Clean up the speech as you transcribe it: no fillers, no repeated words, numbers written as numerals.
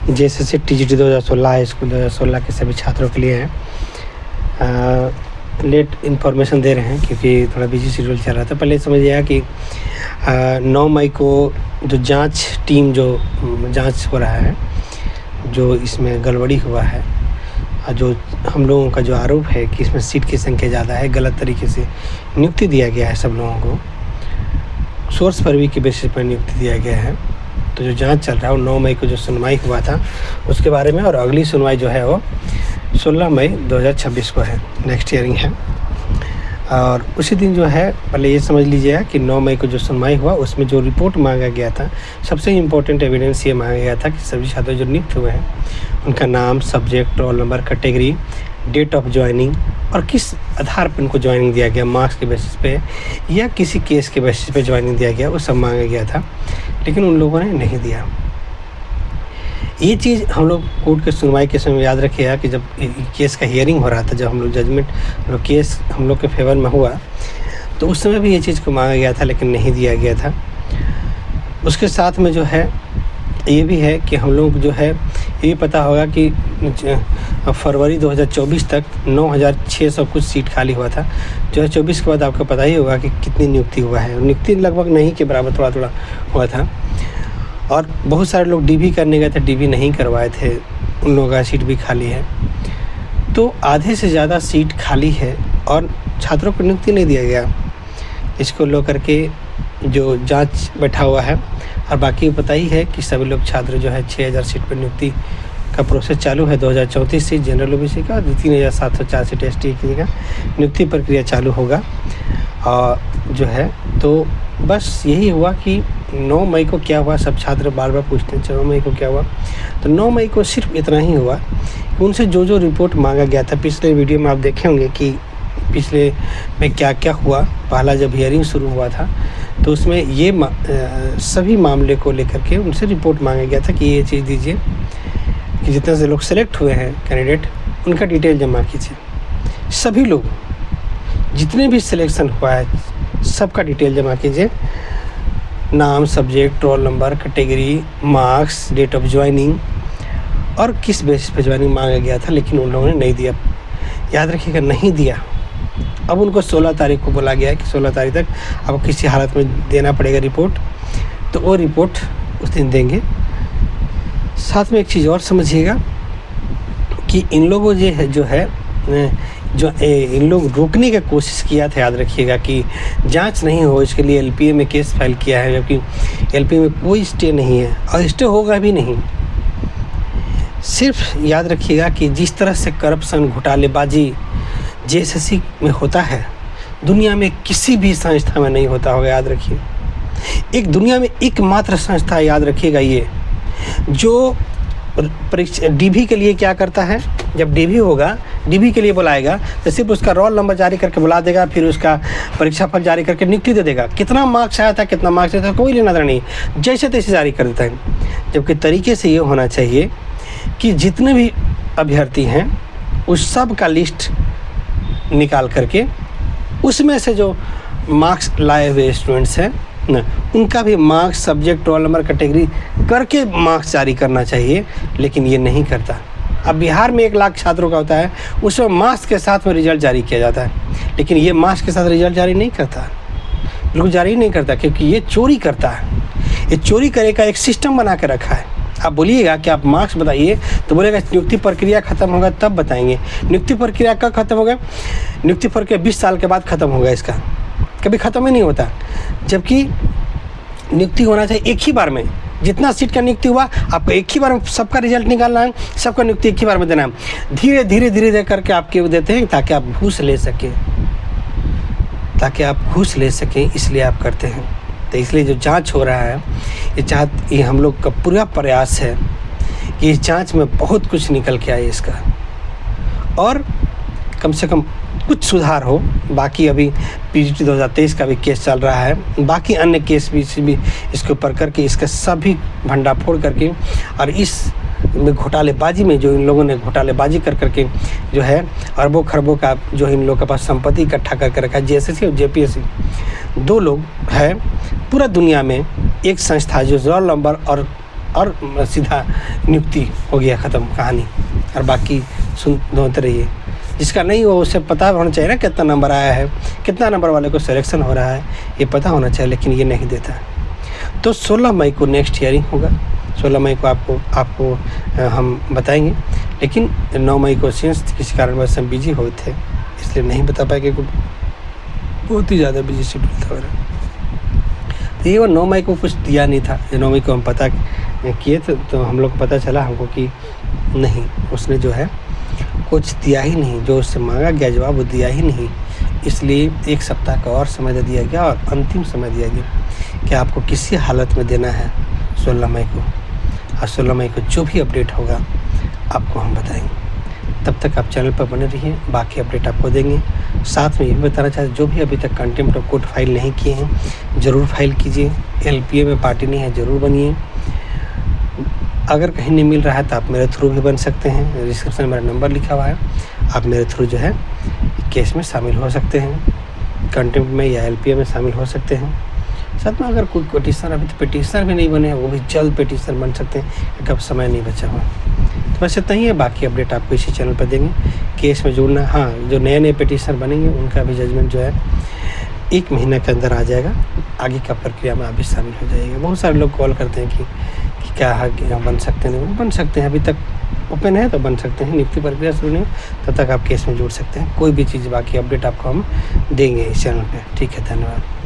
JSSC TGT 2016 high school 2016 के सभी छात्रों के लिए है। लेट इन्फॉर्मेशन दे रहे हैं क्योंकि थोड़ा बिजी शेड्यूल चल रहा था। पहले समझिएगा कि 9 मई को जो जांच टीम जो जांच हो रहा है, जो इसमें गड़बड़ी हुआ है, जो हम लोगों का जो आरोप है कि इसमें सीट की संख्या ज़्यादा है, गलत तरीके से नियुक्ति दिया गया है सब लोगों को, सोर्स पर भी के बेसिस पर नियुक्ति दिया गया है। तो जो जांच चल रहा है वो 9 मई को जो सुनवाई हुआ था उसके बारे में, और अगली सुनवाई जो है वो 16 मई 2026 को है, नेक्स्ट हियरिंग है। और उसी दिन जो है, पहले ये समझ लीजिएगा कि 9 मई को जो सुनवाई हुआ उसमें जो रिपोर्ट मांगा गया था, सबसे इम्पोर्टेंट एविडेंस ये मांगा गया था कि सभी छात्र जो नियुक्त हुए हैं उनका नाम, subject, roll number, category, date of joining और किस आधार पर उनको ज्वाइनिंग दिया गया, मार्क्स के बेसिस पे या किसी केस के बेसिस पे ज्वाइनिंग दिया गया, वो सब मांगा गया था, लेकिन उन लोगों ने नहीं दिया। ये चीज़ हम लोग कोर्ट के सुनवाई के समय याद रखिएगा कि जब केस का हियरिंग हो रहा था, जब हम लोग जजमेंट केस हम लोग के फेवर में हुआ, तो उस समय भी ये चीज़ को मांगा गया था लेकिन नहीं दिया गया था। उसके साथ में जो है ये भी है कि हम लोग जो है ये पता होगा कि फरवरी 2024 तक 9,600 कुछ सीट खाली हुआ था। 2024 के बाद आपको पता ही होगा कि कितनी नियुक्ति हुआ है। नियुक्ति लगभग नहीं के बराबर थोड़ा थोड़ा हुआ था, और बहुत सारे लोग डीबी करने गए थे, डीबी नहीं करवाए थे, उन लोगों का सीट भी खाली है। तो आधे से ज़्यादा सीट खाली है और छात्रों को नियुक्ति नहीं दिया गया। इसको लो करके जो जांच बैठा हुआ है, और बाकी पता ही है कि सभी लोग छात्र जो है 6,000 सीट पर नियुक्ति का प्रोसेस चालू है। 2034 सीट जनरल ओबीसी का, 3,704 सीट एसटी का नियुक्ति प्रक्रिया चालू होगा। और जो है तो बस यही हुआ कि 9 मई को क्या हुआ, सब छात्र बार बार पूछते हैं 9 मई को क्या हुआ। तो 9 मई को सिर्फ इतना ही हुआ कि उनसे जो जो रिपोर्ट मांगा गया था, पिछले वीडियो में आप देखे होंगे कि पिछले में क्या क्या हुआ। पहला जब हियरिंग शुरू हुआ था तो उसमें ये सभी मामले को लेकर के उनसे रिपोर्ट मांगा गया था कि ये चीज़ दीजिए कि जितने से लोग सेलेक्ट हुए हैं कैंडिडेट, उनका डिटेल जमा कीजिए। सभी लोग जितने भी सिलेक्शन हुआ है सबका डिटेल जमा कीजिए, नाम, subject, roll number, category, marks, date of joining और किस बेसिस पे ज्वाइनिंग मांगा गया था, लेकिन उन लोगों ने नहीं दिया। याद रखिएगा, नहीं दिया। अब उनको 16 तारीख को बोला गया है कि 16 तारीख तक आपको किसी हालत में देना पड़ेगा रिपोर्ट, तो वो रिपोर्ट उस दिन देंगे। साथ में एक चीज़ और समझिएगा कि इन लोगों जो इन लोग रोकने की कोशिश किया था, याद रखिएगा कि जांच नहीं हो, इसके लिए एलपीए में केस फाइल किया है, जबकि एलपीए में कोई स्टे नहीं है और स्टे होगा भी नहीं। सिर्फ याद रखिएगा कि जिस तरह से करप्शन, घोटालेबाजी जेएसएससी में होता है, दुनिया में किसी भी संस्था में नहीं होता होगा। याद रखिए, एक दुनिया में एकमात्र संस्था, याद रखिएगा, ये जो परीक्षा डीबी के लिए क्या करता है, जब डीबी होगा, डीबी के लिए बुलाएगा तो सिर्फ उसका रोल नंबर जारी करके बुला देगा, फिर उसका परीक्षा फल जारी करके नियुक्ति दे देगा। कितना मार्क्स आया था, कितना मार्क्स आया था, कोई लेना देना नहीं, जैसे तैसे जारी कर देता है। जबकि तरीके से ये होना चाहिए कि जितने भी अभ्यर्थी हैं उस सब का लिस्ट निकाल करके उसमें से जो मार्क्स लाए हुए स्टूडेंट्स हैं ना, उनका भी marks, subject, roll number, category करके मार्क्स जारी करना चाहिए, लेकिन ये नहीं करता। अब बिहार में 1 लाख छात्रों का होता है, उसमें मार्क्स के साथ में रिजल्ट जारी किया जाता है, लेकिन ये मार्क्स के साथ रिजल्ट जारी नहीं करता, बिल्कुल जारी नहीं करता, क्योंकि ये चोरी करता है। ये चोरी करे का एक सिस्टम बना के रखा है। आप बोलिएगा कि आप मार्क्स बताइए, तो बोलेगा नियुक्ति प्रक्रिया ख़त्म होगा तब बताएंगे। नियुक्ति प्रक्रिया कब खत्म होगा? नियुक्ति प्रक्रिया 20 साल के बाद ख़त्म होगा, इसका कभी ख़त्म ही नहीं होता। जबकि नियुक्ति होना चाहिए एक ही बार में, जितना सीट का नियुक्ति हुआ आपको एक ही बार में सबका रिजल्ट निकालना है, सबका नियुक्ति एक ही बार में देना है। धीरे धीरे धीरे धीरे करके आपके देते हैं ताकि आप घूस ले सकें, इसलिए आप करते हैं। तो इसलिए जो जांच हो रहा है, ये हम लोग का पूरा प्रयास है कि इस जांच में बहुत कुछ निकल के आए इसका, और कम से कम कुछ सुधार हो। बाकी अभी पीजीटी 2023 का भी केस चल रहा है, बाकी अन्य केस भी इसके ऊपर करके इसका सभी भंडाफोड़ करके, और इस घोटालेबाजी में जो इन लोगों ने घोटालेबाजी कर करके जो है अरबों खरबों का जो इन लोगों के पास संपत्ति इकट्ठा करके रखा है, जेएसएससी और जेपीएससी 2 लोग है पूरा दुनिया में, एक संस्था जो रोल नंबर और और सीधा नियुक्ति हो गया, ख़त्म कहानी, और बाकी ढूंढते रहिए। जिसका नहीं हो उसे पता होना चाहिए ना कितना नंबर आया है, कितना नंबर वाले को सिलेक्शन हो रहा है, ये पता होना चाहिए, लेकिन ये नहीं देता। तो 16 मई को नेक्स्ट हियरिंग होगा। 16 मई को आपको हम बताएंगे, लेकिन 9 मई को सिंस किसी कारणवश हम बिजी हुए थे इसलिए नहीं बता पाए, क्योंकि बहुत ही ज़्यादा बिजी शेड्यूल था मेरा। तो ये वो 9 मई को कुछ दिया नहीं था। 9 मई को हम पता किए तो हम लोग को पता चला हमको कि नहीं, उसने जो है कुछ दिया ही नहीं, जो उससे मांगा गया जवाब वो दिया ही नहीं। इसलिए 1 सप्ताह का और समय दे दिया गया, और अंतिम समय दिया गया कि आपको किसी हालत में देना है 16 मई को, और 16 मई को जो भी अपडेट होगा आपको हम बताएंगे। तब तक आप चैनल पर बने रहिए, बाकी अपडेट आपको देंगे। साथ में ये भी बताना चाहते, जो भी अभी तक कंटेम्प्ट ऑफ कोर्ट फाइल नहीं किए हैं ज़रूर फाइल कीजिए। LPA में पार्टी नहीं है, ज़रूर बनिए। अगर कहीं नहीं मिल रहा है तो आप मेरे थ्रू भी बन सकते हैं, डिस्क्रिप्शन में मेरा नंबर लिखा हुआ है, आप मेरे थ्रू जो है केस में शामिल हो सकते हैं, कंटेम्प्ट में या LPA में शामिल हो सकते हैं। साथ में अगर कोई पिटीशनर अभी तो पिटीशनर भी नहीं बने हैं, वो भी जल्द पिटीशनर बन सकते हैं, क्योंकि अब समय नहीं बचा हुआ। तो बस इतना ही है, बाकी अपडेट आपको इसी चैनल पर देंगे। केस में जुड़ना, हाँ, जो नए पिटीशनर बनेंगे उनका भी जजमेंट जो है 1 महीना के अंदर आ जाएगा। आगे का प्रक्रिया में आप भी शामिल हो जाइएगा। बहुत सारे लोग कॉल करते हैं कि क्या है, कि बन सकते हैं, नहीं बन सकते हैं, अभी तक ओपन है तो बन सकते हैं। नियुक्ति प्रक्रिया शुरू नहीं, तब तक आप केस में जुड़ सकते हैं। कोई भी चीज़ बाकी अपडेट आपको हम देंगे इस चैनल पे। ठीक है, धन्यवाद।